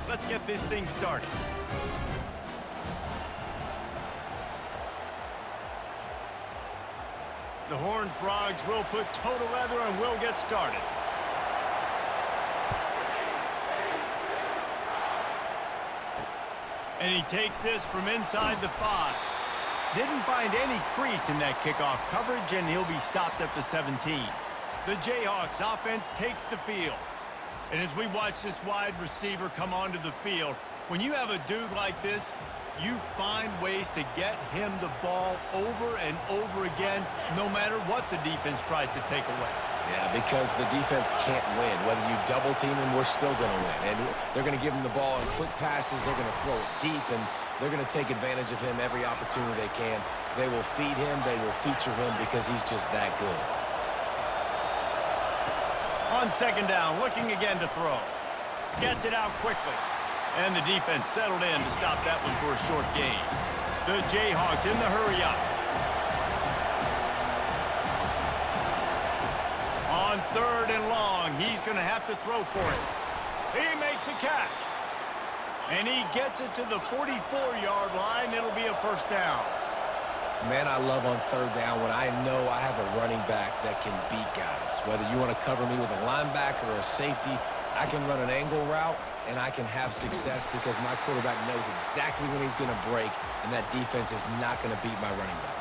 guys. Let's get this thing started. The Horned Frogs will put total leather and will get started. And he takes this from inside the 5. Didn't find any crease in that kickoff coverage, and he'll be stopped at the 17. The Jayhawks offense takes the field. And as we watch this wide receiver come onto the field, when you have a dude like this, you find ways to get him the ball over and over again, no matter what the defense tries to take away. Yeah, because the defense can't win. Whether you double team him, we're still going to win. And they're going to give him the ball in quick passes. They're going to throw it deep, and they're going to take advantage of him every opportunity they can. They will feed him. They will feature him because he's just that good. On second down, looking again to throw. Gets it out quickly. And the defense settled in to stop that one for a short gain. The Jayhawks in the hurry-up. On third and long, he's going to have to throw for it. He makes a catch. And he gets it to the 44-yard line. It'll be a first down. Man, I love on third down when I know I have a running back that can beat guys. Whether you want to cover me with a linebacker or a safety, I can run an angle route, and I can have success because my quarterback knows exactly when he's going to break, and that defense is not going to beat my running back.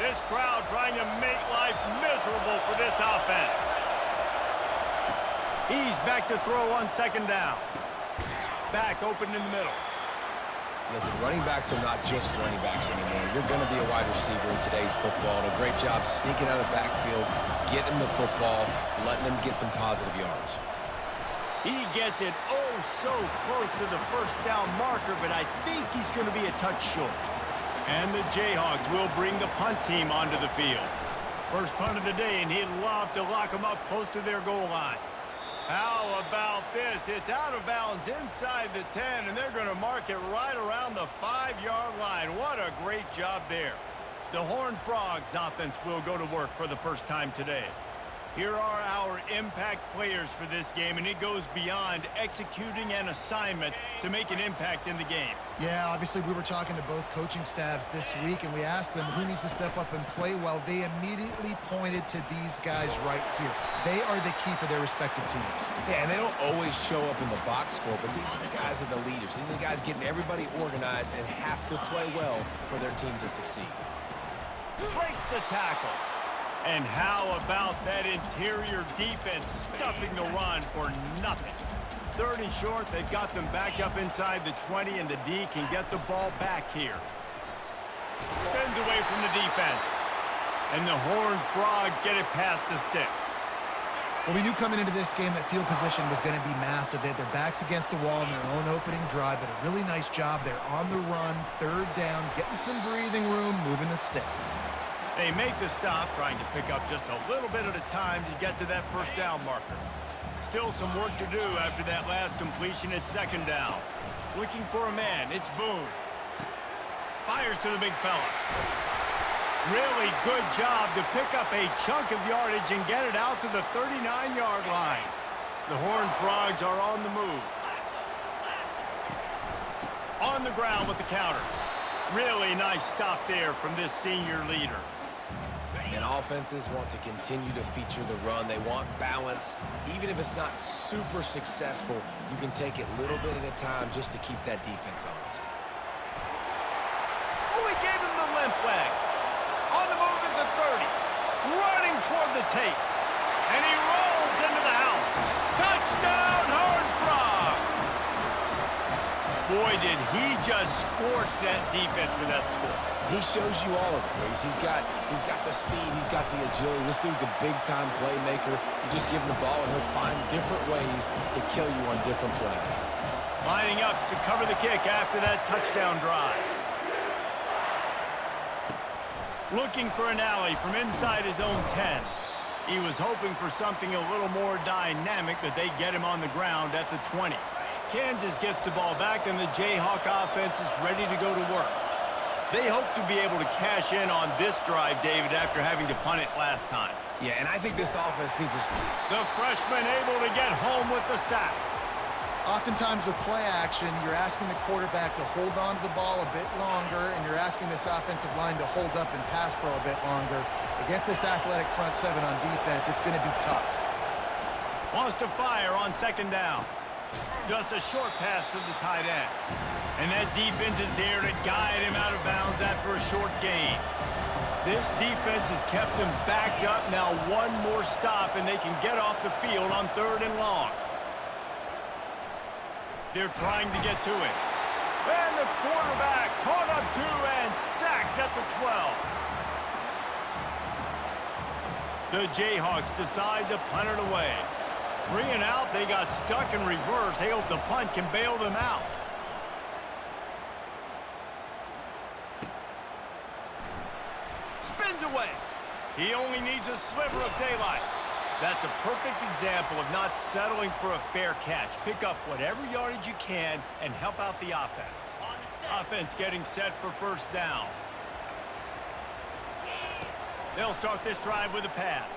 This crowd trying to make life miserable for this offense. He's back to throw on second down. Back open in the middle. Listen, running backs are not just running backs anymore. You're going to be a wide receiver in today's football. And a great job sneaking out of the backfield, getting the football, letting them get some positive yards. He gets it oh so close to the first down marker, but I think he's going to be a touch short. And the Jayhawks will bring the punt team onto the field. First punt of the day, and he'd love to lock them up close to their goal line. How about this? It's out of bounds inside the 10, and they're going to mark it right around the 5-yard line. What a great job there. The Horned Frogs offense will go to work for the first time today. Here are our impact players for this game, and it goes beyond executing an assignment to make an impact in the game. Yeah, obviously we were talking to both coaching staffs this week, and we asked them who needs to step up and play well. They immediately pointed to these guys right here. They are the key for their respective teams. Yeah, and they don't always show up in the box score, but these are the guys that are the leaders. These are the guys getting everybody organized and have to play well for their team to succeed. Breaks the tackle. And how about that interior defense stuffing the run for nothing? Third and short, they've got them back up inside the 20, and the D can get the ball back here. Spins away from the defense. And the Horned Frogs get it past the sticks. Well, we knew coming into this game that field position was going to be massive. They had their backs against the wall in their own opening drive, but a really nice job there on the run, third down, getting some breathing room, moving the sticks. They make the stop, trying to pick up just a little bit at a time to get to that first down marker. Still some work to do after that last completion at second down. Looking for a man, it's Boone. Fires to the big fella. Really good job to pick up a chunk of yardage and get it out to the 39-yard line. The Horned Frogs are on the move. On the ground with the counter. Really nice stop there from this senior leader. And offenses want to continue to feature the run. They want balance. Even if it's not super successful, you can take it little bit at a time just to keep that defense honest. Oh, he gave him the limp leg. On the move at the 30. Running toward the tape. And he rolls into the house. Touchdown, Horned Frogs! Boy, did he just scorch that defense with that score. He shows you all of it, Reese. He's got the speed, he's got the agility. This dude's a big-time playmaker. You just give him the ball, and he'll find different ways to kill you on different plays. Lining up to cover the kick after that touchdown drive. Looking for an alley from inside his own 10. He was hoping for something a little more dynamic, but they get him on the ground at the 20. Kansas gets the ball back, and the Jayhawk offense is ready to go to work. They hope to be able to cash in on this drive, David, after having to punt it last time. Yeah, and I think this offense needs a... The freshman able to get home with the sack. Oftentimes with play action, you're asking the quarterback to hold on to the ball a bit longer, and you're asking this offensive line to hold up and pass pro a bit longer. Against this athletic front seven on defense, it's going to be tough. Wants to fire on second down. Just a short pass to the tight end. And that defense is there to guide him out of bounds after a short gain. This defense has kept him backed up. Now one more stop, and they can get off the field on 3rd and long. They're trying to get to it. And the quarterback caught up to and sacked at the 12. The Jayhawks decide to punt it away. 3 and out, they got stuck in reverse. They hope the punt can bail them out. Spins away. He only needs a sliver of daylight. That's a perfect example of not settling for a fair catch. Pick up whatever yardage you can and help out the offense. Offense getting set for 1st down. They'll start this drive with a pass.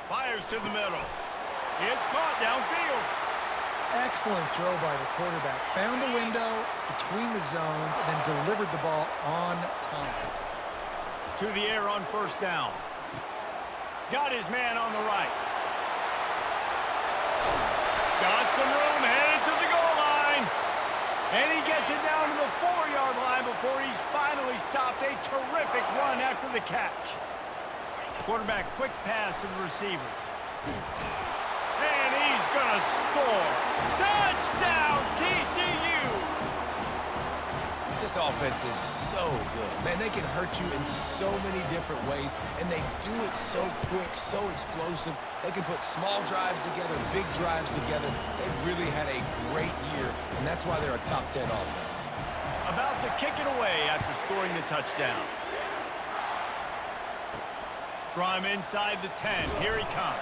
Fires to the middle. It's caught downfield. Excellent throw by the quarterback. Found the window between the zones and then delivered the ball on time. To the air on 1st down. Got his man on the right. Got some room, headed to the goal line. And he gets it down to the 4-yard line before he's finally stopped. A terrific run after the catch. Quarterback quick pass to the receiver. And he's gonna score. Touchdown, TCU! This offense is so good. Man, they can hurt you in so many different ways, and they do it so quick, so explosive. They can put small drives together, big drives together. They've really had a great year, and that's why they're a top 10 offense. About to kick it away after scoring the touchdown. From inside the 10, here he comes.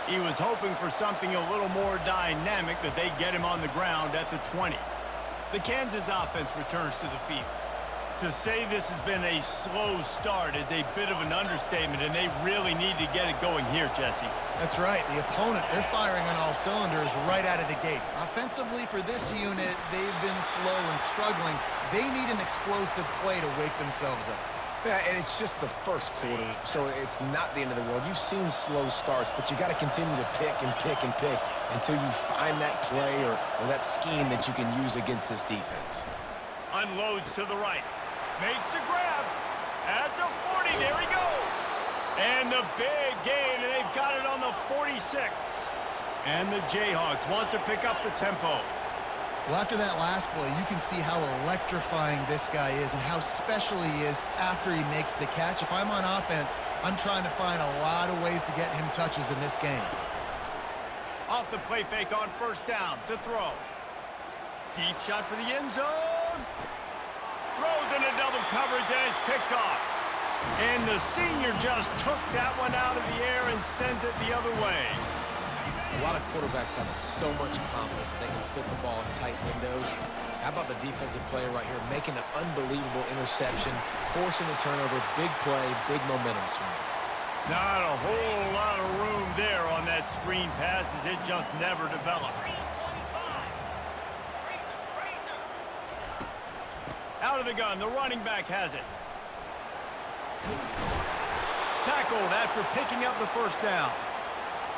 He was hoping for something a little more dynamic, but they get him on the ground at the 20. The Kansas offense returns to the field. To say this has been a slow start is a bit of an understatement, and they really need to get it going here, Jesse. That's right. The opponent, they're firing on all cylinders right out of the gate. Offensively, for this unit, they've been slow and struggling. They need an explosive play to wake themselves up. Yeah, and it's just the first quarter, so it's not the end of the world. You've seen slow starts, but you got to continue to pick and pick and pick until you find that play or that scheme that you can use against this defense. Unloads to the right. Makes the grab. At the 40, there he goes. And the big gain, and they've got it on the 46. And the Jayhawks want to pick up the tempo. Well, after that last play, you can see how electrifying this guy is and how special he is after he makes the catch. If I'm on offense, I'm trying to find a lot of ways to get him touches in this game. Off the play fake on 1st down to throw. Deep shot for the end zone. Throws into double coverage, and it's picked off. And the senior just took that one out of the air and sends it the other way. A lot of quarterbacks have so much confidence that they can fit the ball in tight windows. How about the defensive player right here making an unbelievable interception, forcing the turnover, big play, big momentum swing. Not a whole lot of room there on that screen pass as it just never developed. Out of the gun, the running back has it. Tackled after picking up the 1st down.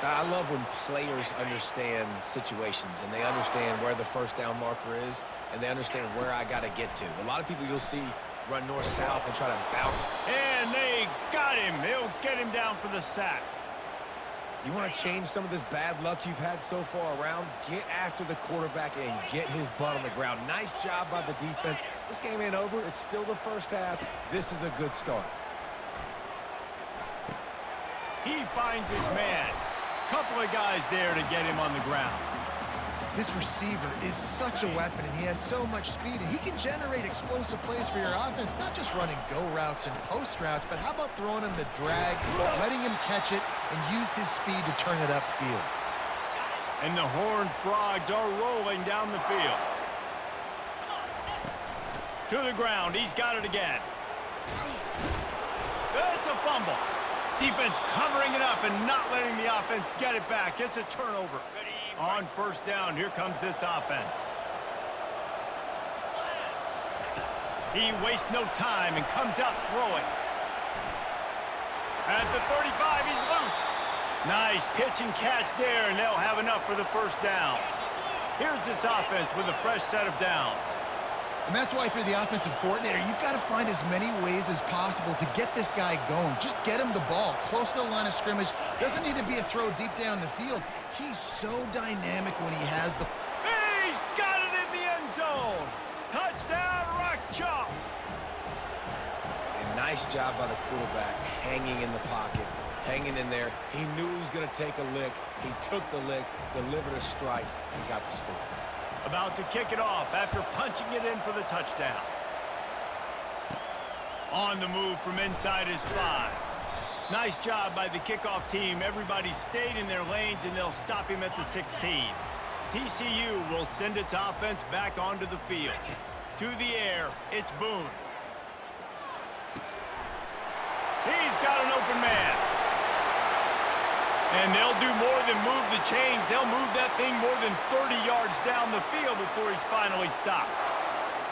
I love when players understand situations and they understand where the 1st down marker is and they understand where I got to get to. A lot of people you'll see run north-south and try to bounce. And they got him. They'll get him down for the sack. You want to change some of this bad luck you've had so far around? Get after the quarterback and get his butt on the ground. Nice job by the defense. This game ain't over. It's still the 1st half. This is a good start. He finds his man. Couple of guys there to get him on the ground. This receiver is such a weapon, and he has so much speed, and he can generate explosive plays for your offense, not just running go routes and post routes, but how about throwing him the drag, letting him catch it, and use his speed to turn it upfield. And the Horned Frogs are rolling down the field. To the ground, he's got it again. It's a fumble. Defense covering it up and not letting the offense get it back. It's a turnover. On first down, here comes this offense. He wastes no time and comes out throwing. At the 35, he's loose. Nice pitch and catch there, and they'll have enough for the first down. Here's this offense with a fresh set of downs. And that's why, if you're the offensive coordinator, you've got to find as many ways as possible to get this guy going. Just get him the ball close to the line of scrimmage. Doesn't need to be a throw deep down the field. He's so dynamic when he has the... He's got it in the end zone. Touchdown, Rock Chalk. A nice job by the quarterback, hanging in the pocket, hanging in there. He knew he was going to take a lick. He took the lick, delivered a strike, and got the score. About to kick it off after punching it in for the touchdown. On the move from inside his 5. Nice job by the kickoff team. Everybody stayed in their lanes, and they'll stop him at the 16. TCU will send its offense back onto the field. To the air, it's Boone. He's got an open man. And they'll do more than move the chains. They'll move that thing more than 30 yards down the field before he's finally stopped.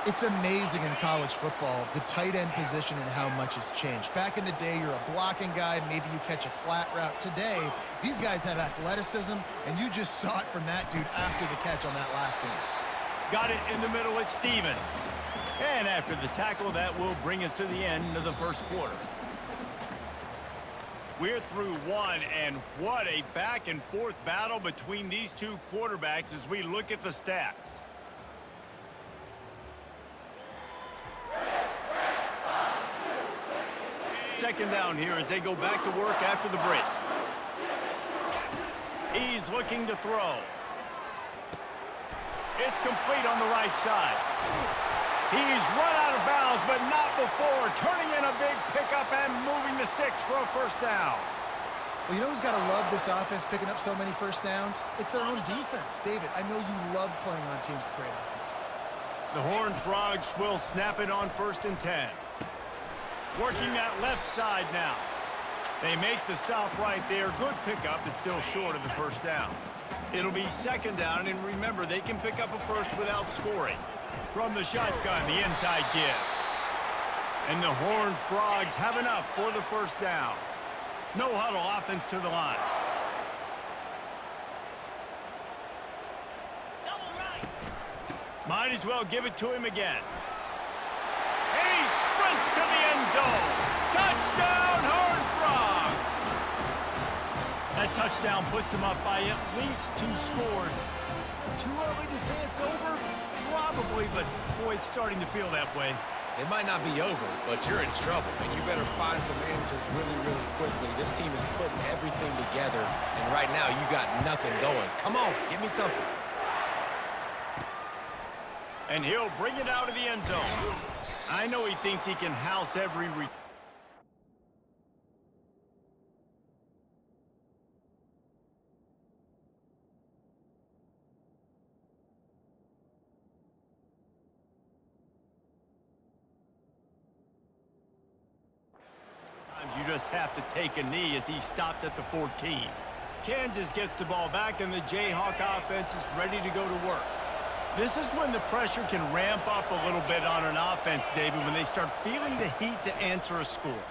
It's amazing in college football, the tight end position and how much has changed. Back in the day, you're a blocking guy. Maybe you catch a flat route. Today, these guys have athleticism, and you just saw it from that dude after the catch on that last one. Got it in the middle at Stevens. And after the tackle, that will bring us to the end of the first quarter. We're through one, and what a back-and-forth battle between these two quarterbacks as we look at the stats. Second down here as they go back to work after the break. He's looking to throw. It's complete on the right side. He's run out of bounds, but not before turning in a big pickup and moving the sticks for a first down. Well, you know who's got to love this offense picking up so many first downs? It's their own defense. David, I know you love playing on teams with great offenses. The Horned Frogs will snap it on 1st and 10. Working that left side now. They make the stop right there. Good pickup. It's still short of the first down. It'll be second down, and remember, they can pick up a first without scoring. From the shotgun, the inside give. And the Horned Frogs have enough for the first down. No huddle offense to the line. Might as well give it to him again. And he sprints to the end zone. Touchdown, Horned Frogs! That touchdown puts them up by at least 2 scores. Too early to say it's over? Probably, but boy, it's starting to feel that way. It might not be over, but you're in trouble, and you better find some answers really, really quickly. This team is putting everything together, and right now you got nothing going. Come on, give me something. And he'll bring it out of the end zone. I know he thinks he can house every you just have to take a knee as he stopped at the 14. Kansas gets the ball back, and the Jayhawk offense is ready to go to work. This is when the pressure can ramp up a little bit on an offense, David, when they start feeling the heat to answer a score.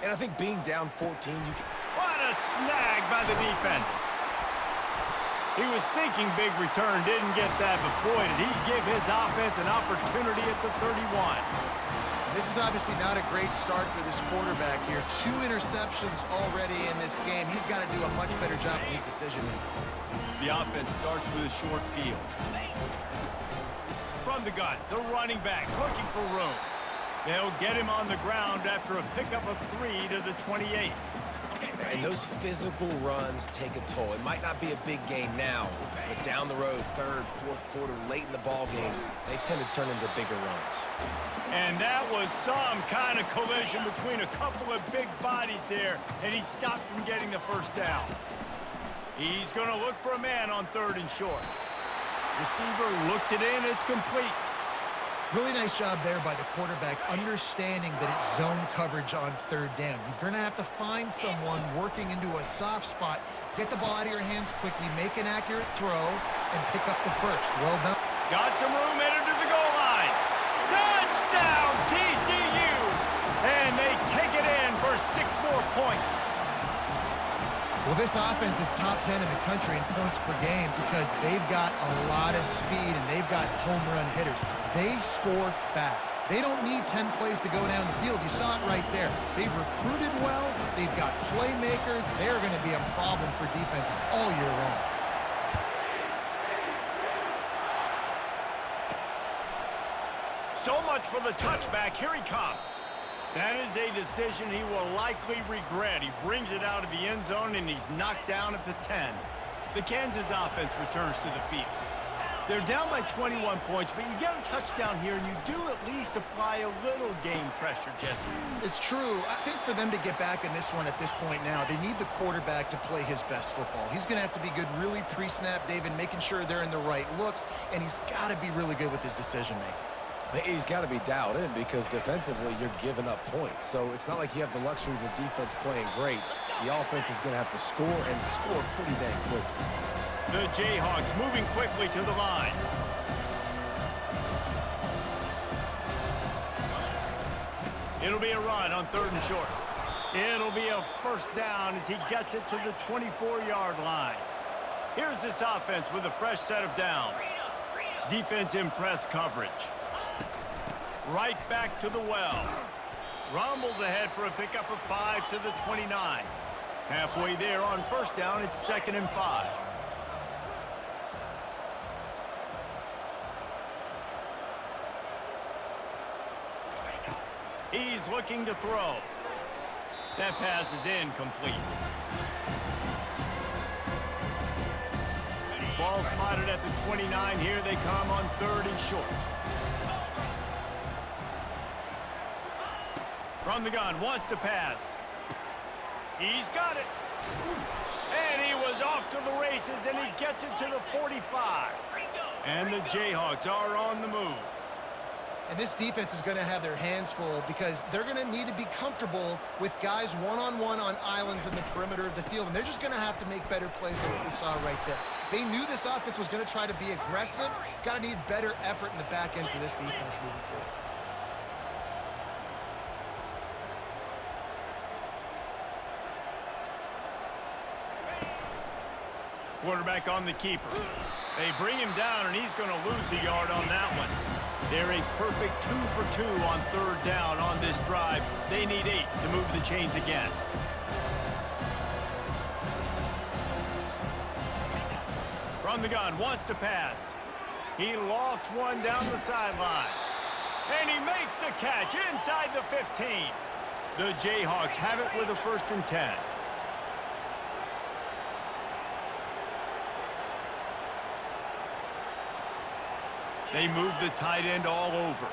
And I think being down 14, you can... What a snag by the defense. He was thinking big return, didn't get that, but boy, did he give his offense an opportunity at the 31. This is obviously not a great start for this quarterback here. 2 interceptions already in this game. He's got to do a much better job with his decision-making. The offense starts with a short field. From the gun, the running back looking for room. They'll get him on the ground after a pickup of 3 to the 28. And those physical runs take a toll. It might not be a big gain now, but down the road, 3rd, 4th quarter, late in the ball games, they tend to turn into bigger runs. And that was some kind of collision between a couple of big bodies there, and he stopped from getting the first down. He's going to look for a man on 3rd and short. Receiver looks it in, it's complete. Really nice job there by the quarterback, understanding that it's zone coverage on third down. You're going to have to find someone working into a soft spot, get the ball out of your hands quickly, make an accurate throw, and pick up the first. Well done. Got some room headed to the goal line. Touchdown, TCU! And they take it in for 6 more points. Well, this offense is top 10 in the country in points per game because they've got a lot of speed and they've got home run hitters. They score fast. They don't need 10 plays to go down the field. You saw it right there. They've recruited well. They've got playmakers. They're going to be a problem for defenses all year long. So much for the touchback. Here he comes. That is a decision he will likely regret. He brings it out of the end zone, and he's knocked down at the 10. The Kansas offense returns to the field. They're down by 21 points, but you get a touchdown here, and you do at least apply a little game pressure, Jesse. It's true. I think for them to get back in this one at this point now, they need the quarterback to play his best football. He's going to have to be good really pre-snap, David, making sure they're in the right looks, and he's got to be really good with his decision-making. He's got to be dialed in because defensively you're giving up points. So it's not like you have the luxury of the defense playing great. The offense is going to have to score and score pretty dang quickly. The Jayhawks moving quickly to the line. It'll be a run on 3rd and short. It'll be a first down as he gets it to the 24-yard line. Here's this offense with a fresh set of downs. Defense in press coverage. Right back to the well. Rumbles ahead for a pickup of 5 to the 29. Halfway there on first down, it's 2nd and 5. He's looking to throw. That pass is incomplete. Ball spotted at the 29. Here they come on 3rd and short. From the gun, wants to pass. He's got it. And he was off to the races, and he gets it to the 45. And the Jayhawks are on the move. And this defense is going to have their hands full because they're going to need to be comfortable with guys one-on-one on islands in the perimeter of the field. And they're just going to have to make better plays than what we saw right there. They knew this offense was going to try to be aggressive. Got to need better effort in the back end for this defense moving forward. Quarterback on the keeper. They bring him down, and he's going to lose a yard on that one. They're a perfect 2 for 2 on 3rd down on this drive. They need 8 to move the chains again. From the gun, wants to pass. He lofts one down the sideline. And he makes the catch inside the 15. The Jayhawks have it with a 1st and 10. They move the tight end all over.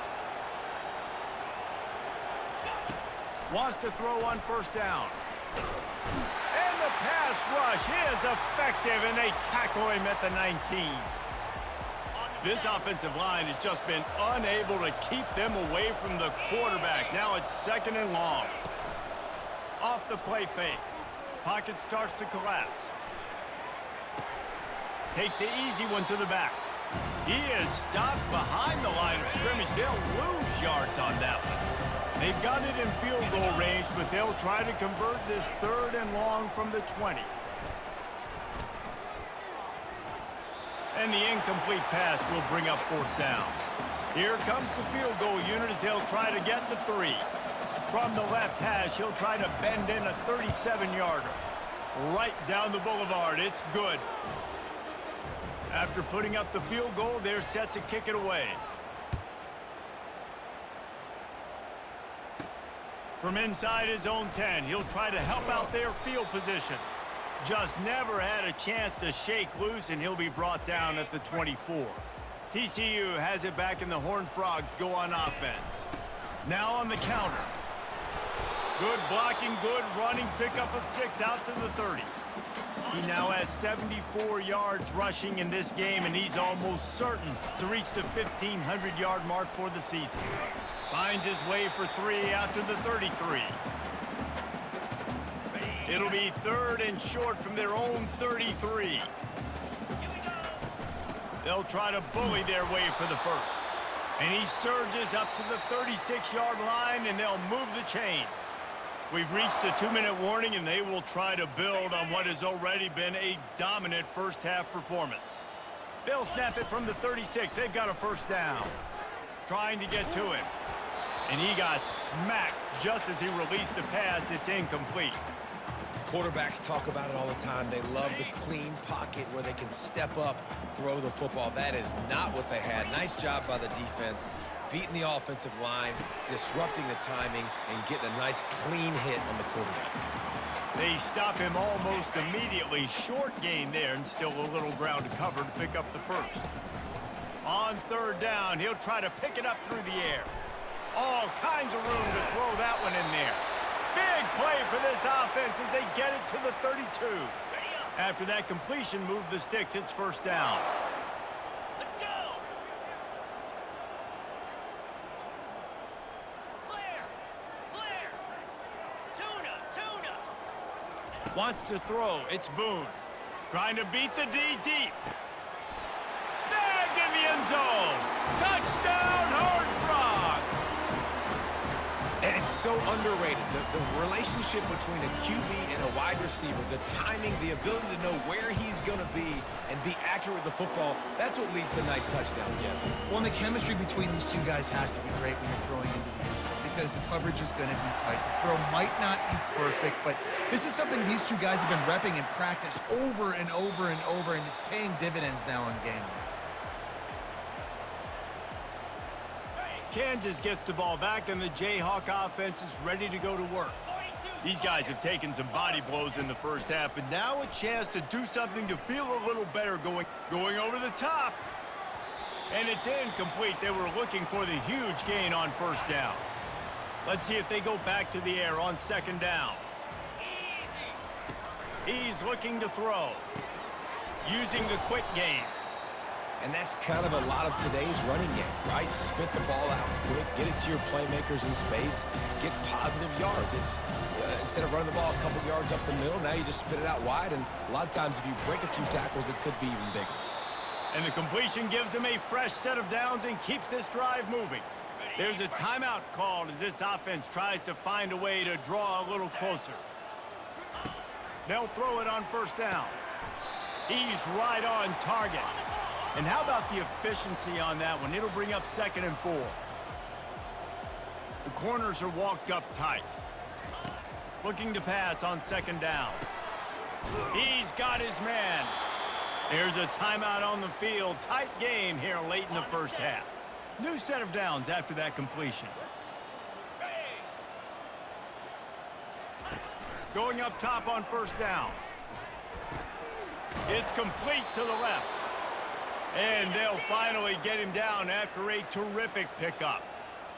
Wants to throw on 1st down. And the pass rush is effective, and they tackle him at the 19. This offensive line has just been unable to keep them away from the quarterback. Now it's 2nd and long. Off the play fake. Pocket starts to collapse. Takes the easy one to the back. He is stopped behind the line of scrimmage. They'll lose yards on that one. They've got it in field goal range, but they'll try to convert this 3rd and long from the 20. And the incomplete pass will bring up 4th down. Here comes the field goal unit as they'll try to get the 3. From the left hash, he'll try to bend in a 37-yarder. Right down the boulevard. It's good. After putting up the field goal, they're set to kick it away. From inside his own 10, he'll try to help out their field position. Just never had a chance to shake loose, and he'll be brought down at the 24. TCU has it back, and the Horned Frogs go on offense. Now on the counter. Good blocking, good running, pickup of 6 out to the 30. He now has 74 yards rushing in this game, and he's almost certain to reach the 1,500-yard mark for the season. Finds his way for 3 out to the 33. It'll be 3rd and short from their own 33. They'll try to bully their way for the first. And he surges up to the 36-yard line, and they'll move the chains. We've reached the 2-minute warning, and they will try to build on what has already been a dominant first-half performance. They'll snap it from the 36. They've got a first down. Trying to get to him. And he got smacked just as he released the pass. It's incomplete. Quarterbacks talk about it all the time. They love the clean pocket where they can step up, throw the football. That is not what they had. Nice job by the defense, beating the offensive line, disrupting the timing, and getting a nice clean hit on the quarterback. They stop him almost immediately. Short gain there, and still a little ground to cover to pick up the first. On 3rd down, he'll try to pick it up through the air. All kinds of room to throw that one in there. Big play for this offense as they get it to the 32. After that completion, move the sticks. It's first down. Let's go! Flare! Flare! Tuna! Wants to throw. It's Boone. Trying to beat the D deep. Snagged in the end zone. Touchdown, Horned Frogs! And it's so underrated. The relationship between a QB and a wide receiver, the timing, the ability to know where he's going to be and be accurate with the football, that's what leads to nice touchdowns, Jesse. Well, and the chemistry between these two guys has to be great when you're throwing into the end zone because coverage is going to be tight. The throw might not be perfect, but this is something these two guys have been repping in practice over and over and over, and it's paying dividends now in game day. Kansas gets the ball back, and the Jayhawk offense is ready to go to work. These guys have taken some body blows in the first half, but now a chance to do something to feel a little better going over the top. And it's incomplete. They were looking for the huge gain on first down. Let's see if they go back to the air on 2nd down. He's looking to throw, using the quick game. And that's kind of a lot of today's running game, right? Spit the ball out quick, get it to your playmakers in space, get positive yards. It's instead of running the ball a couple yards up the middle, now you just spit it out wide, and a lot of times if you break a few tackles, it could be even bigger. And the completion gives them a fresh set of downs and keeps this drive moving. There's a timeout called as this offense tries to find a way to draw a little closer. They'll throw it on first down. He's right on target. And how about the efficiency on that one? It'll bring up 2nd and 4. The corners are walked up tight. Looking to pass on 2nd down. He's got his man. There's a timeout on the field. Tight game here late in the first half. New set of downs after that completion. Going up top on first down. It's complete to the left. And they'll finally get him down after a terrific pickup.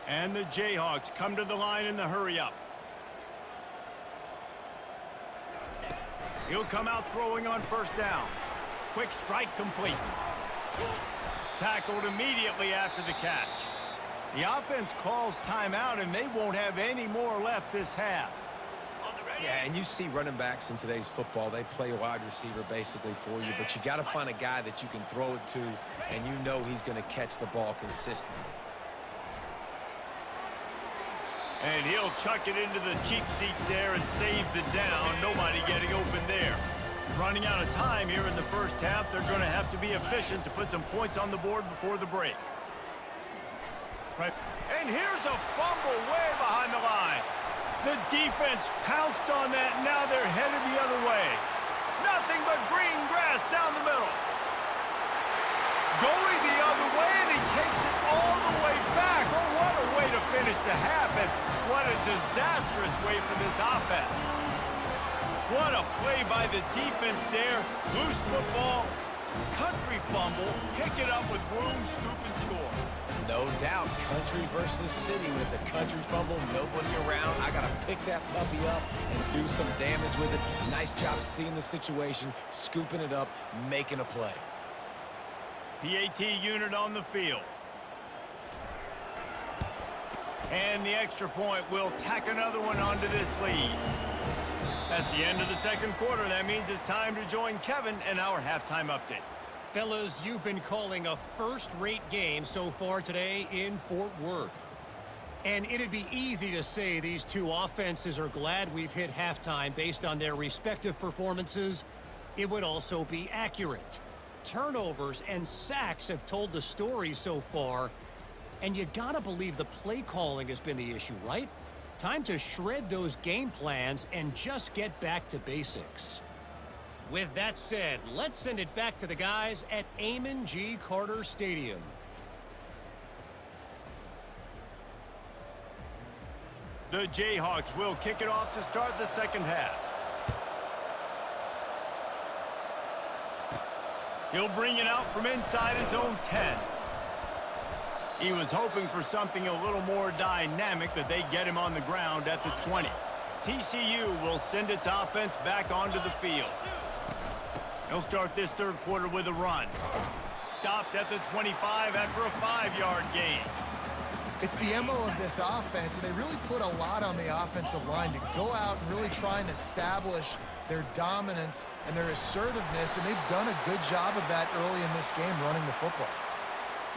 And the Jayhawks come to the line in the hurry-up. He'll come out throwing on first down. Quick strike complete. Tackled immediately after the catch. The offense calls timeout, and they won't have any more left this half. Yeah, and you see running backs in today's football, they play wide receiver basically for you, but you got to find a guy that you can throw it to, and you know he's going to catch the ball consistently. And he'll chuck it into the cheap seats there and save the down. Nobody getting open there. Running out of time here in the first half, they're going to have to be efficient to put some points on the board before the break. And here's a fumble way behind the line. The defense pounced on that, and now they're headed the other way. Nothing but green grass down the middle. Going the other way, and he takes it all the way back. Oh, what a way to finish the half, and what a disastrous way for this offense. What a play by the defense there. Loose football, Country fumble, pick it up with room, scoop, and score. No doubt, country versus city. When it's a country fumble, nobody around, I got to pick that puppy up and do some damage with it. Nice job seeing the situation, scooping it up, making a play. PAT unit on the field. And the extra point will tack another one onto this lead. That's the end of the second quarter. That means it's time to join Kevin in our halftime update. Fellas, you've been calling a first-rate game so far today in Fort Worth. And it'd be easy to say these two offenses are glad we've hit halftime based on their respective performances. It would also be accurate. Turnovers and sacks have told the story so far. And you gotta believe the play calling has been the issue, right? Time to shred those game plans and just get back to basics. With that said, let's send it back to the guys at Amon G. Carter Stadium. The Jayhawks will kick it off to start the second half. He'll bring it out from inside his own 10. He was hoping for something a little more dynamic, but they get him on the ground at the 20. TCU will send its offense back onto the field. He'll start this third quarter with a run. Stopped at the 25 after a 5-yard gain. It's the MO of this offense, and they really put a lot on the offensive line to go out and really try and establish their dominance and their assertiveness, and they've done a good job of that early in this game running the football.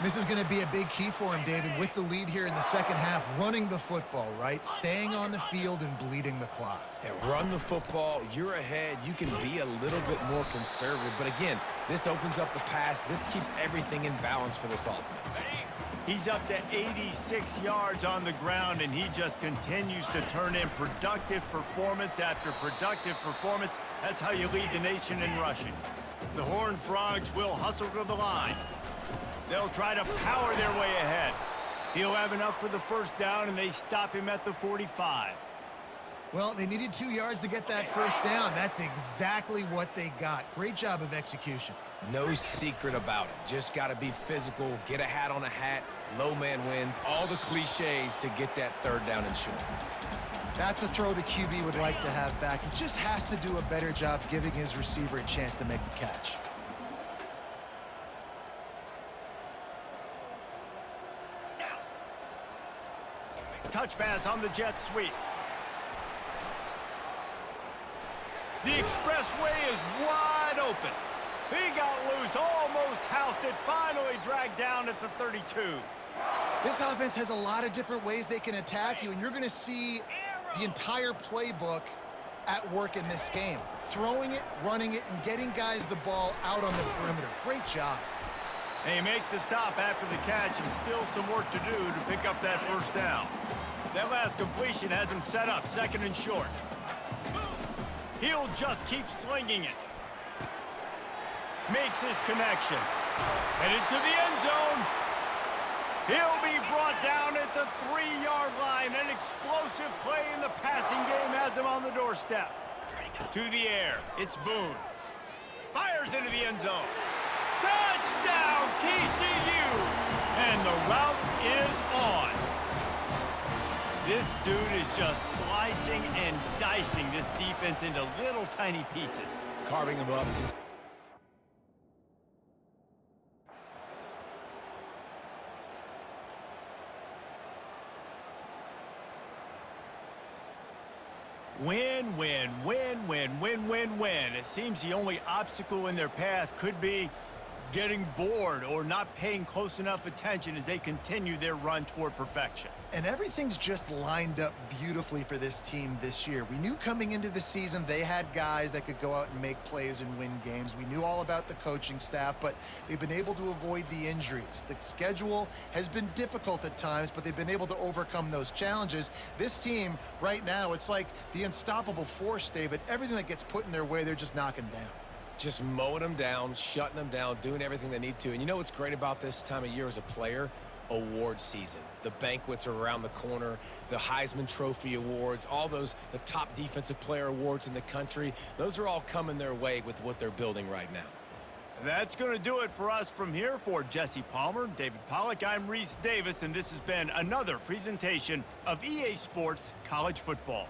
This is going to be a big key for him, David, with the lead here in the second half, running the football, right? Staying on the field and bleeding the clock. Yeah, run the football, you're ahead, you can be a little bit more conservative. But again, this opens up the pass. This keeps everything in balance for this offense. He's up to 86 yards on the ground, and he just continues to turn in productive performance after productive performance. That's how you lead the nation in rushing. The Horned Frogs will hustle to the line. They'll try to power their way ahead. He'll have enough for the first down, and they stop him at the 45. Well, they needed 2 yards to get that first down. That's exactly what they got. Great job of execution. No secret about it. Just got to be physical, get a hat on a hat, low man wins, all the cliches to get that third down and short. That's a throw the QB would like to have back. He just has to do a better job giving his receiver a chance to make the catch. Touch pass on the jet sweep. The expressway is wide open. He got loose, almost housed it, finally dragged down at the 32. This offense has a lot of different ways they can attack you, and you're going to see the entire playbook at work in this game. Throwing it, running it, and getting guys the ball out on the perimeter. Great job. They make the stop after the catch, and still some work to do to pick up that first down. That last completion has him set up, second and short. He'll just keep slinging it. Makes his connection. Headed to the end zone. He'll be brought down at the 3-yard line. An explosive play in the passing game has him on the doorstep. To the air, it's Boone. Fires into the end zone. Touchdown, TCU! And the route is on. This dude is just slicing and dicing this defense into little tiny pieces. Carving him up. Win, win, win, win, win, win, win. It seems the only obstacle in their path could be getting bored or not paying close enough attention as they continue their run toward perfection. And everything's just lined up beautifully for this team this year. We knew coming into the season they had guys that could go out and make plays and win games. We knew all about the coaching staff, but they've been able to avoid the injuries. The schedule has been difficult at times, but they've been able to overcome those challenges. This team right now, it's like the unstoppable force, David. Everything that gets put in their way, they're just knocking down. Just mowing them down, shutting them down, doing everything they need to. And you know what's great about this time of year as a player? Award season. The banquets are around the corner, the Heisman Trophy awards, all those, the top defensive player awards in the country. Those are all coming their way with what they're building right now. That's going to do it for us from here. For Jesse Palmer, David Pollack, I'm Reese Davis, and this has been another presentation of EA Sports College Football.